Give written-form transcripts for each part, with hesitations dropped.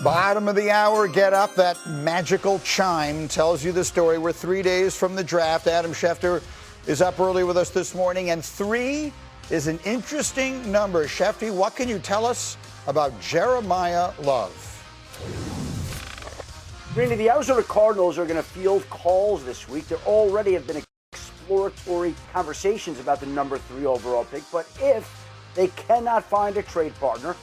Bottom of the hour, get up. That magical chime tells you the story. We're 3 days from the draft. Adam Schefter is up early with us this morning, and 3 is an interesting number. Schefter, what can you tell us about Jeremiyah Love? Randy, the Arizona Cardinals are going to field calls this week. There already have been exploratory conversations about the number 3 overall pick, but if they cannot find a trade partner,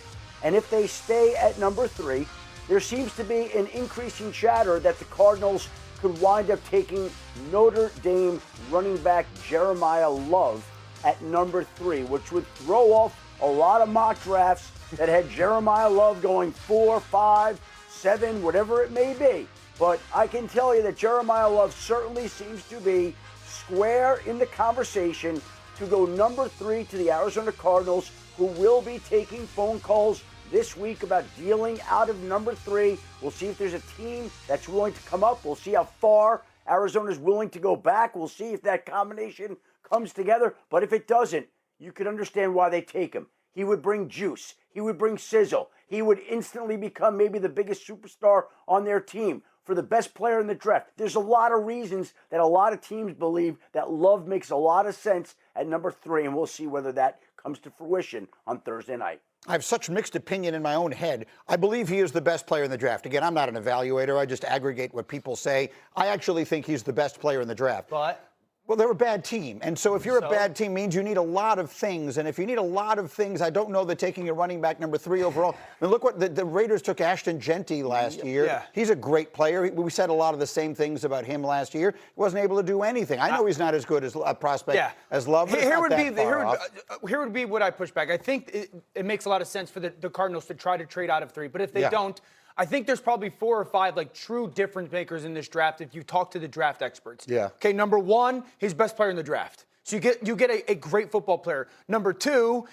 and if they stay at number 3, there seems to be an increasing chatter that the Cardinals could wind up taking Notre Dame running back Jeremiyah Love at number 3, which would throw off a lot of mock drafts that had Jeremiyah Love going 4, 5, 7, whatever it may be. But I can tell you that Jeremiyah Love certainly seems to be square in the conversation to go number 3 to the Arizona Cardinals, who will be taking phone calls this week about dealing out of number 3. We'll see if there's a team that's willing to come up. We'll see how far Arizona's willing to go back. We'll see if that combination comes together. But if it doesn't, you could understand why they take him. He would bring juice. He would bring sizzle. He would instantly become maybe the biggest superstar on their team for the best player in the draft. There's a lot of reasons that a lot of teams believe that Love makes a lot of sense at number 3, and we'll see whether that comes to fruition on Thursday night. I have such mixed opinion in my own head. I believe he is the best player in the draft. Again, I'm not an evaluator. I just aggregate what people say. I actually think he's the best player in the draft. But? Well, they're a bad team. And so if you're a bad team means you need a lot of things. And if you need a lot of things, I don't know that taking a running back number 3 overall. I mean, look what the Raiders took Ashton Genty last year. Yeah. He's a great player. We said a lot of the same things about him last year. He wasn't able to do anything. I know he's not as good as a prospect as Love. Here would be what I push back. I think it makes a lot of sense for the Cardinals to try to trade out of 3. But if they don't, I think there's probably 4 or 5 like true difference makers in this draft if you talk to the draft experts. Yeah. Okay, number 1, he's best player in the draft. So you get a great football player. Number 2,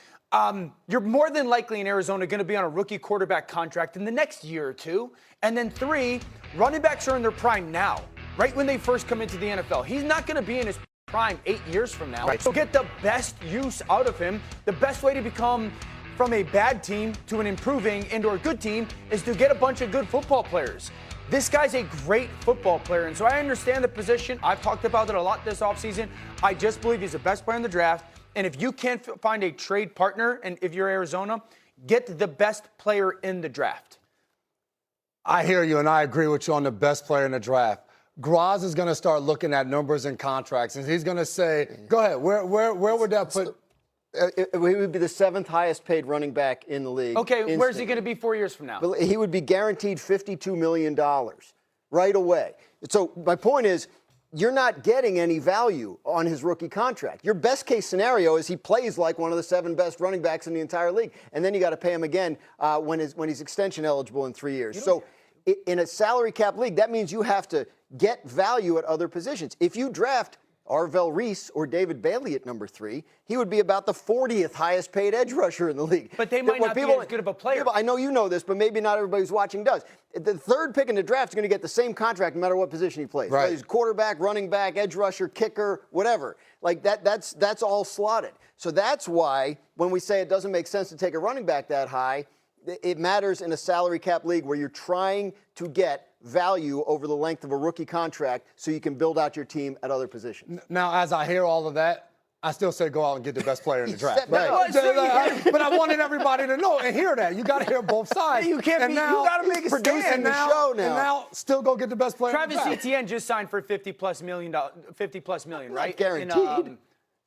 you're more than likely in Arizona going to be on a rookie quarterback contract in the next year or 2. And then 3, running backs are in their prime now, right when they first come into the NFL. He's not going to be in his prime 8 years from now. Right. So get the best use out of him. The best way to become from a bad team to an improving and/or good team is to get a bunch of good football players. This guy's a great football player, and so I understand the position. I've talked about it a lot this offseason. I just believe he's the best player in the draft, and if you can't find a trade partner, and if you're Arizona, get the best player in the draft. I hear you, and I agree with you on the best player in the draft. Graz is going to start looking at numbers and contracts, and he's going to say, go ahead, where would that put... He would be the 7th highest paid running back in the league. Okay, instantly. Where's he going to be 4 years from now? He would be guaranteed $52 million right away. So my point is, you're not getting any value on his rookie contract. Your best case scenario is he plays like one of the 7 best running backs in the entire league, and then you got to pay him again when he's extension eligible in 3 years. So in a salary cap league, that means you have to get value at other positions. If you draft Arvell Reese or David Bailey at number 3, he would be about the 40th highest paid edge rusher in the league. But they might not be as good of a player. I know you know this, but maybe not everybody who's watching does. The 3rd pick in the draft is going to get the same contract no matter what position he plays. Right. He's quarterback, running back, edge rusher, kicker, whatever. Like that's all slotted. So that's why when we say it doesn't make sense to take a running back that high, it matters in a salary cap league where you're trying to get value over the length of a rookie contract so you can build out your team at other positions. Now, as I hear all of that, I still say go out and get the best player in the draft. Right. But I wanted everybody to know and hear that. You got to hear both sides. You can't you got to make a stand. The show now. And now still go get the best player Travis in the draft. Etienne just signed for $50+ million, right? Not guaranteed.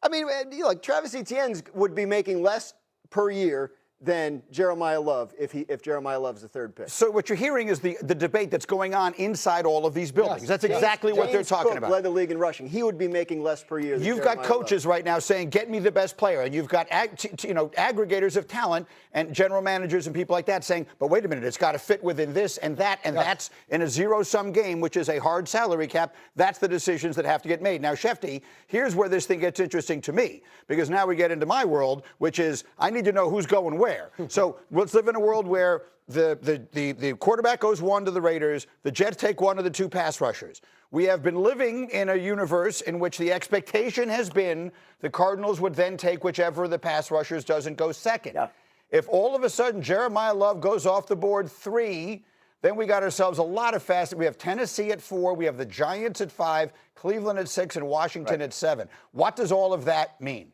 I mean, like Travis Etienne would be making less per year than Jeremiyah Love if Jeremiyah Love's the 3rd pick. So what you're hearing is the debate that's going on inside all of these buildings. Yes. That's exactly what they're talking about. Led the league in rushing. He would be making less per year than You've got coaches right now saying, get me the best player. And you've got aggregators of talent and general managers and people like that saying, but wait a minute, it's got to fit within this and that. And that's in a zero-sum game, which is a hard salary cap. That's the decisions that have to get made. Now, Schefter, here's where this thing gets interesting to me, because now we get into my world, which is I need to know who's going where. So let's live in a world where the quarterback goes 1 to the Raiders, the Jets take 1 of the 2 pass rushers. We have been living in a universe in which the expectation has been the Cardinals would then take whichever of the pass rushers doesn't go second. Yeah. If all of a sudden Jeremiyah Love goes off the board 3, Then we got ourselves a lot of fast. We have Tennessee at 4. We have the Giants at 5, Cleveland at 6, and Washington at 7. What does all of that mean?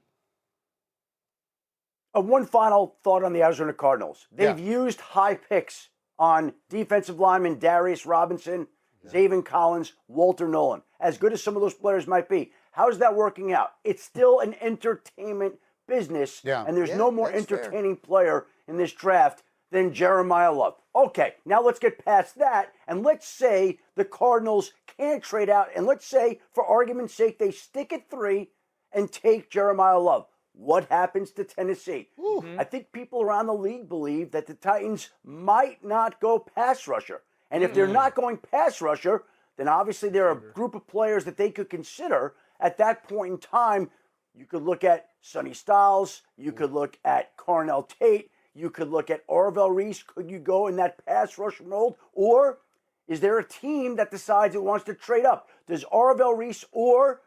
One final thought on the Arizona Cardinals. They've used high picks on defensive linemen Darius Robinson, Zaven Collins, Walter Nolan. As good as some of those players might be, how's that working out? It's still an entertainment business, and there's no more entertaining player in this draft than Jeremiyah Love. Okay, now let's get past that, and let's say the Cardinals can't trade out, and let's say, for argument's sake, they stick at 3 and take Jeremiyah Love. What happens to Tennessee? I think people around the league believe that the Titans might not go pass rusher. And if they're not going pass rusher, then obviously there are a group of players that they could consider at that point in time. You could look at Sonny Styles. You could look at Carnell Tate. You could look at Arvell Reese. Could you go in that pass rush mold? Or is there a team that decides it wants to trade up? Does Arvell Reese or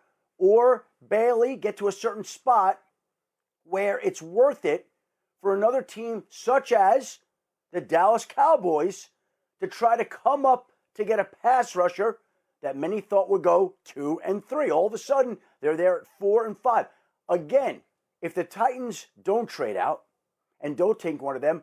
Bailey get to a certain spot where it's worth it for another team such as the Dallas Cowboys to try to come up to get a pass rusher that many thought would go 2 and 3? All of a sudden, they're there at 4 and 5. Again, if the Titans don't trade out and don't take one of them,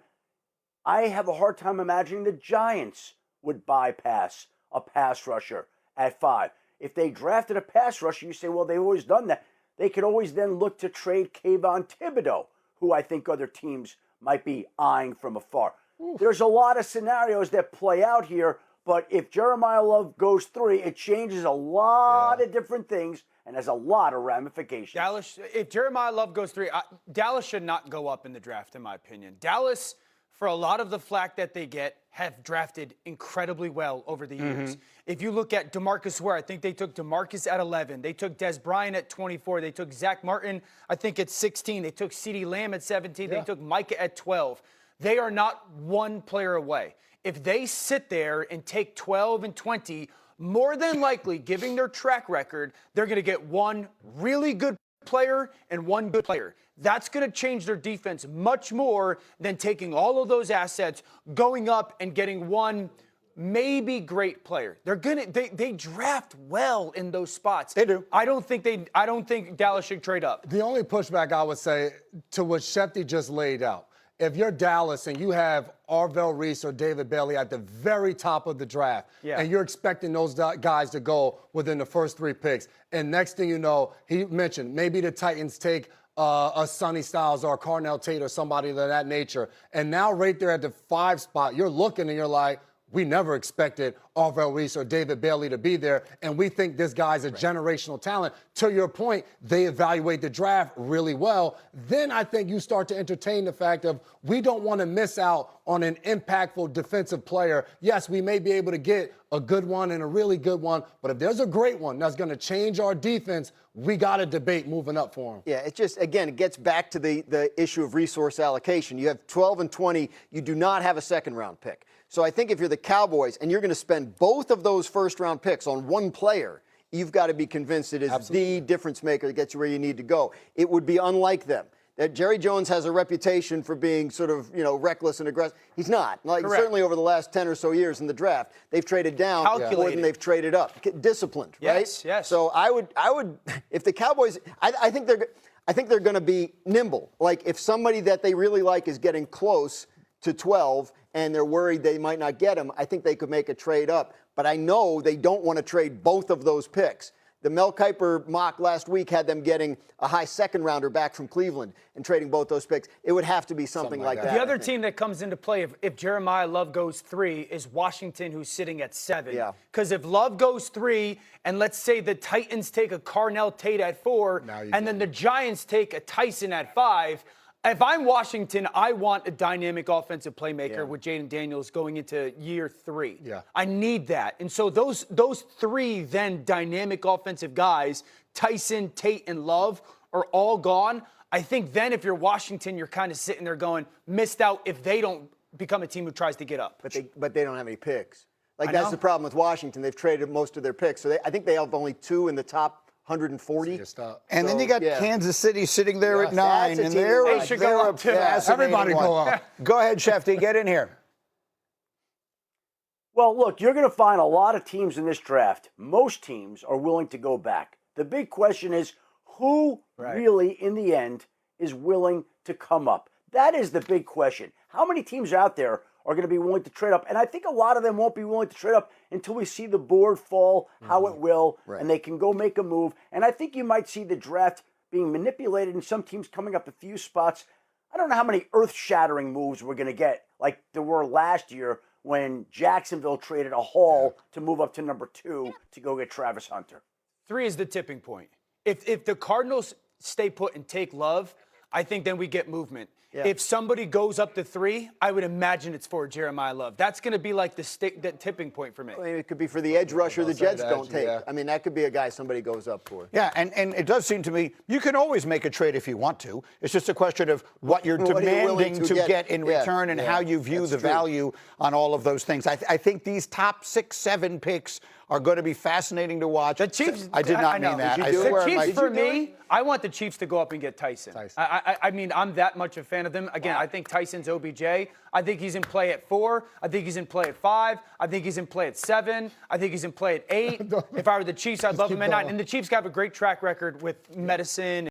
I have a hard time imagining the Giants would bypass a pass rusher at 5. If they drafted a pass rusher, you say, well, they've always done that. They could always then look to trade Kayvon Thibodeau, who I think other teams might be eyeing from afar. There's a lot of scenarios that play out here, but if Jeremiyah Love goes 3, it changes a lot of different things and has a lot of ramifications. Dallas, if Jeremiyah Love goes 3, Dallas should not go up in the draft, in my opinion. Dallas, for a lot of the flack that they get, have drafted incredibly well over the years. If you look at DeMarcus Ware, I think they took DeMarcus at 11. They took Des Bryant at 24. They took Zach Martin, I think, at 16. They took CeeDee Lamb at 17. They took Micah at 12. They are not one player away. If they sit there and take 12 and 20, more than likely, giving their track record, they're going to get one really good player and one good player. That's going to change their defense much more than taking all of those assets, going up and getting one maybe great player. They draft well in those spots. They do. I don't think Dallas should trade up. The only pushback I would say to what Schefter just laid out, if you're Dallas and you have Arvell Reese or David Bailey at the very top of the draft, and you're expecting those guys to go within the first 3 picks, and next thing you know, he mentioned maybe the Titans take a Sonny Styles or a Carnell Tate or somebody of that nature, and now right there at the 5 spot, you're looking and you're like, we never expected Arvell Reese or David Bailey to be there, and we think this guy's a generational talent. To your point, they evaluate the draft really well. Then I think you start to entertain the fact of we don't want to miss out on an impactful defensive player. Yes, we may be able to get a good one and a really good one, but if there's a great one that's going to change our defense, we got to debate moving up for him. Yeah, it's just, again, it gets back to the issue of resource allocation. You have 12 and 20. You do not have a second-round pick. So I think if you're the Cowboys and you're going to spend both of those first-round picks on one player, you've got to be convinced it is the difference maker that gets you where you need to go. It would be unlike them. That Jerry Jones has a reputation for being sort of, reckless and aggressive. He's not. Certainly over the last 10 or so years in the draft, they've traded down more than they've traded up. Disciplined, right? Yes. So I would, if the Cowboys, I think they're going to be nimble. Like if somebody that they really like is getting close to 12 and they're worried they might not get him, I think they could make a trade up. But I know they don't want to trade both of those picks. The Mel Kiper mock last week had them getting a high second-rounder back from Cleveland and trading both those picks. It would have to be something like that. The other team that comes into play if Jeremiyah Love goes 3 is Washington, who's sitting at 7. Yeah. Because if Love goes 3, and let's say the Titans take a Carnell Tate at 4, and then the Giants take a Tyson at 5, if I'm Washington, I want a dynamic offensive playmaker with Jaden Daniels going into year 3. Yeah. I need that. And so those 3 then dynamic offensive guys, Tyson, Tate, and Love, are all gone. I think then if you're Washington, you're kind of sitting there going, missed out if they don't become a team who tries to get up. But they don't have any picks. That's the problem with Washington. They've traded most of their picks. So I think they have only 2 in the top 140. And then you got Kansas City sitting there at 9, and they're should go up too. Everybody go up. Go ahead, Schefter, get in here. Well, look, you're going to find a lot of teams in this draft. Most teams are willing to go back. The big question is who really, in the end, is willing to come up? That is the big question. How many teams out there are going to be willing to trade up? And I think a lot of them won't be willing to trade up until we see the board fall, how it will, and they can go make a move. And I think you might see the draft being manipulated and some teams coming up a few spots. I don't know how many earth-shattering moves we're going to get, like there were last year when Jacksonville traded a haul to move up to number 2 to go get Travis Hunter. 3 is the tipping point. If the Cardinals stay put and take Love, I think then we get movement. Yeah. If somebody goes up to 3, I would imagine it's for Jeremiyah Love. That's going to be like the tipping point for me. I mean, it could be for the edge rusher the Jets don't take. Yeah. I mean, that could be a guy somebody goes up for. Yeah, and it does seem to me you can always make a trade if you want to. It's just a question of what you're demanding to get in return and how you view the value on all of those things. I think these top 6, 7 picks are going to be fascinating to watch. The Chiefs. I did not mean that. The Chiefs, for me, I want the Chiefs to go up and get Tyson. I mean, I'm that much a fan of them. Again, I think Tyson's OBJ. I think he's in play at 4. I think he's in play at 5. I think he's in play at 7. I think he's in play at 8. If I were the Chiefs, I'd love him at 9. And the Chiefs have a great track record with medicine.